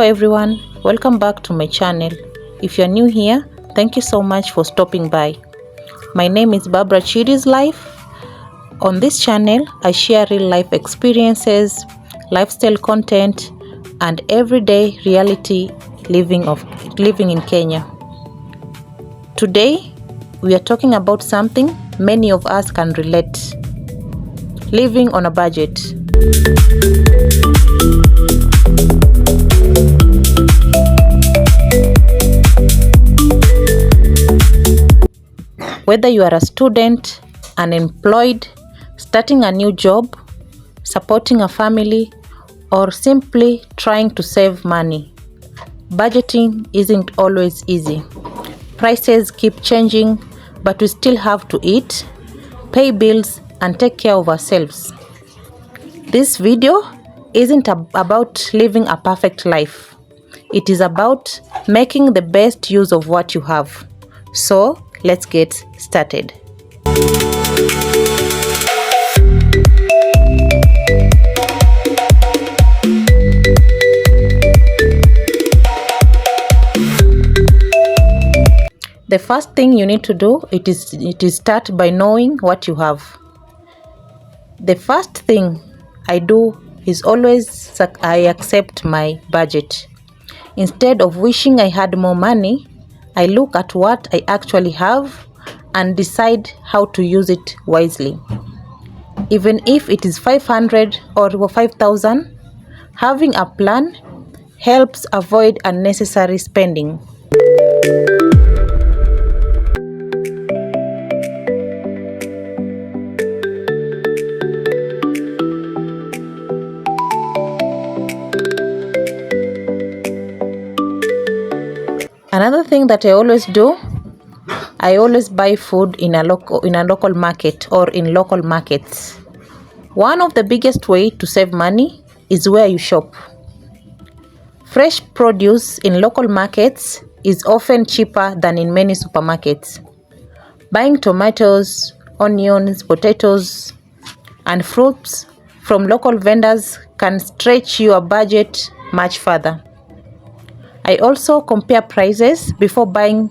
everyone, welcome back to my channel. If you're new here, thank you so much for stopping by. My name is Barbara Chiri's Life. On this channel, I share real life experiences, lifestyle content, and everyday reality living in Kenya. Today, we are talking about something many of us can relate: living on a budget. Whether you are a student, unemployed, starting a new job, supporting a family, or simply trying to save money, budgeting isn't always easy. Prices keep changing, but we still have to eat, pay bills, and take care of ourselves. This video isn't about living a perfect life. It is about making the best use of what you have. So, let's get started. The first thing you need to do is start by knowing what you have. The first thing I do is always I accept my budget. Instead of wishing I had more money, I look at what I actually have and decide how to use it wisely. Even if it is 500 or 5,000, having a plan helps avoid unnecessary spending. Another thing that I always do, I always buy food in a local market or in local markets. One of the biggest way to save money is where you shop. Fresh produce in local markets is often cheaper than in many supermarkets. Buying tomatoes, onions, potatoes, and fruits from local vendors can stretch your budget much further. I also compare prices before buying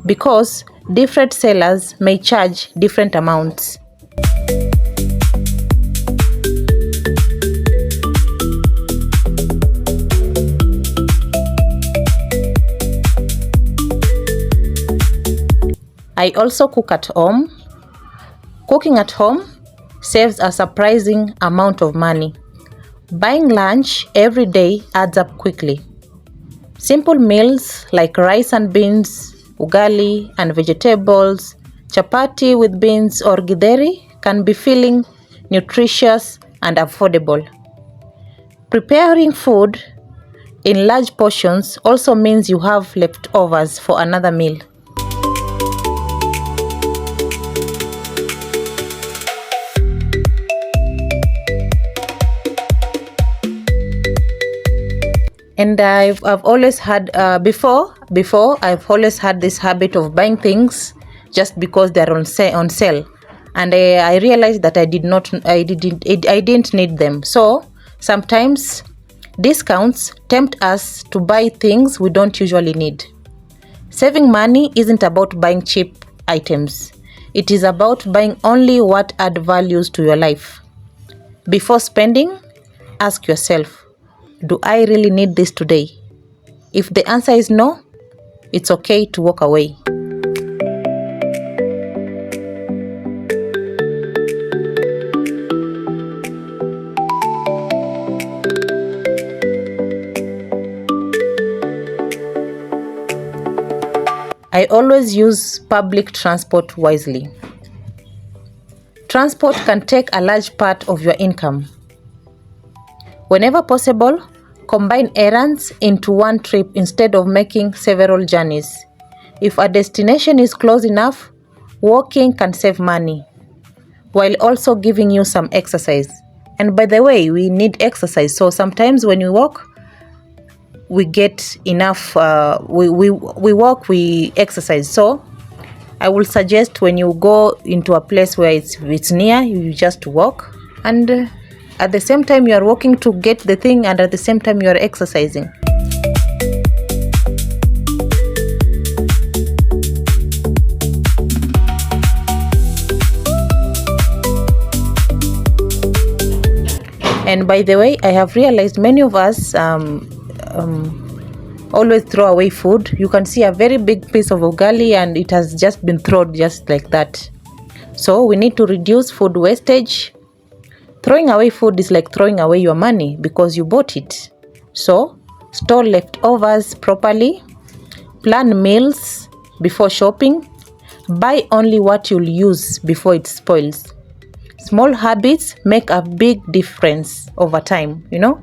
because different sellers may charge different amounts. I also cook at home. Cooking at home saves a surprising amount of money. Buying lunch every day adds up quickly. Simple meals like rice and beans, ugali and vegetables, chapati with beans or githeri can be filling, nutritious and affordable. Preparing food in large portions also means you have leftovers for another meal. And I've always had before I've always had this habit of buying things just because they're on sale, and I realized that I didn't need them. So sometimes discounts tempt us to buy things we don't usually need. Saving money isn't about buying cheap items. It is about buying only what add values to your life. Before spending, ask yourself, do I really need this today? If the answer is no, it's okay to walk away. I always use public transport wisely. Transport can take a large part of your income. Whenever possible, combine errands into one trip instead of making several journeys. If a destination is close enough, walking can save money, while also giving you some exercise. And by the way, we need exercise, so sometimes when we walk, we get enough, we walk, we exercise. So I will suggest when you go into a place where it's near, you just walk, and at the same time you are walking to get the thing, and at the same time you are exercising. And by the way, I have realized many of us always throw away food. You can see a very big piece of ugali and it has just been thrown just like that. So we need to reduce food wastage. Throwing away food is like throwing away your money because you bought it. So store leftovers properly, plan meals before shopping, buy only what you'll use before it spoils. Small habits make a big difference over time, you know.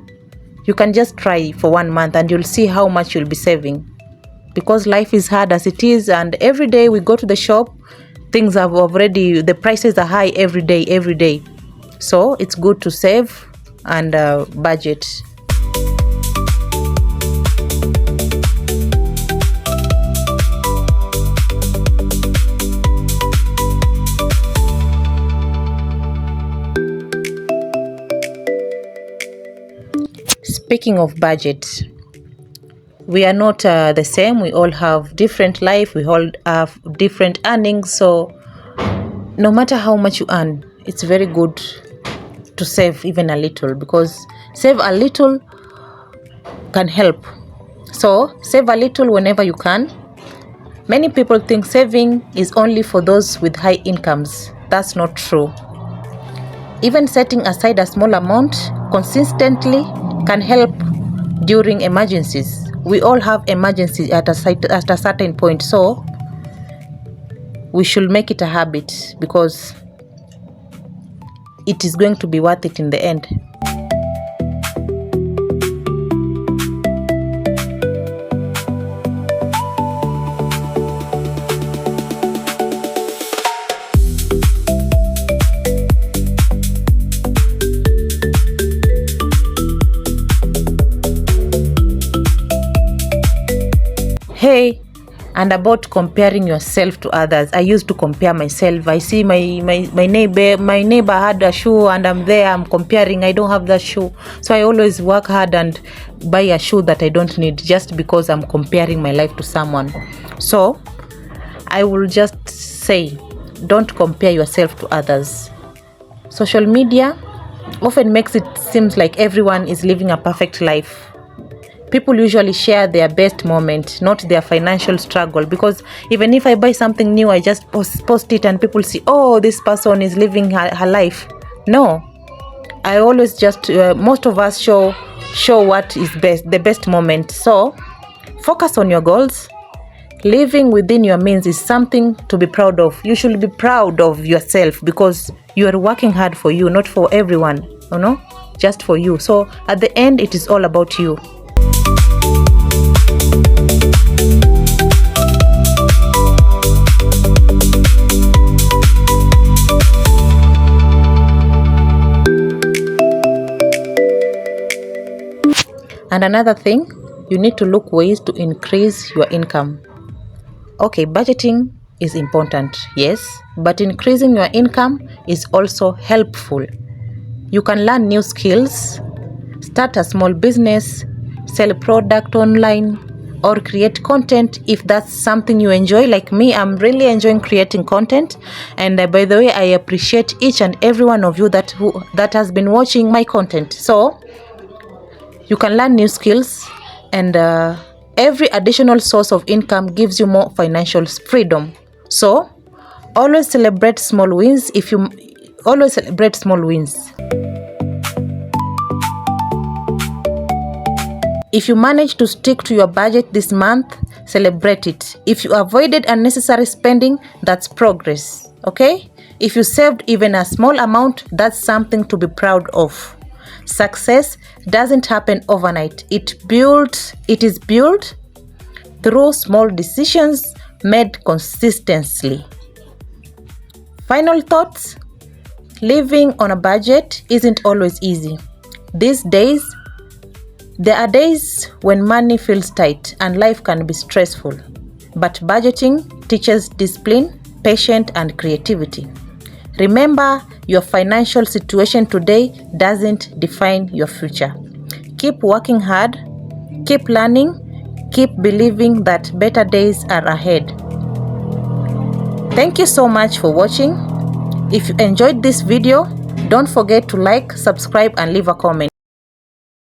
You can just try for 1 month and you'll see how much you'll be saving, because life is hard as it is, and every day we go to the shop, the prices are high every day. So it's good to save and budget. Speaking of budget, we are not the same. We all have different life. We all have different earnings. So no matter how much you earn, it's very good to save even a little, because save a little can help. So save a little whenever you can. Many people think saving is only for those with high incomes. That's not true. Even setting aside a small amount consistently can help during emergencies. We all have emergencies at a certain point, so we should make it a habit, because it is going to be worth it in the end. Hey, and about comparing yourself to others. I used to compare myself. I see my neighbor had a shoe and I'm comparing. I don't have that shoe. So I always work hard and buy a shoe that I don't need, just because I'm comparing my life to someone. So I will just say, don't compare yourself to others. Social media often makes it seem like everyone is living a perfect life. People usually share their best moment, not their financial struggle, because even if I buy something new, I just post it and people see, oh, this person is living her life. No, I always just, most of us show what is the best moment. So focus on your goals. Living within your means is something to be proud of. You should be proud of yourself, because you are working hard for you, not for everyone, just for you. So at the end, it is all about you. And another thing, you need to look ways to increase your income. Okay, budgeting is important, yes, but increasing your income is also helpful. You can learn new skills, start a small business, sell a product online, or create content if that's something you enjoy. Like me, I'm really enjoying creating content, and by the way, I appreciate each and every one of you that has been watching my content. So you can learn new skills, and every additional source of income gives you more financial freedom. So always celebrate small wins. If you manage to stick to your budget this month, celebrate it. If you avoided unnecessary spending, that's progress. Okay? If you saved even a small amount, that's something to be proud of. Success doesn't happen overnight. It is built through small decisions made consistently. Final thoughts: living on a budget isn't always easy. These days, there are days when money feels tight and life can be stressful. But budgeting teaches discipline, patience, and creativity. Remember, your financial situation today doesn't define your future. Keep working hard, keep learning, keep believing that better days are ahead. Thank you so much for watching. If you enjoyed this video, Don't forget to like, subscribe and leave a comment.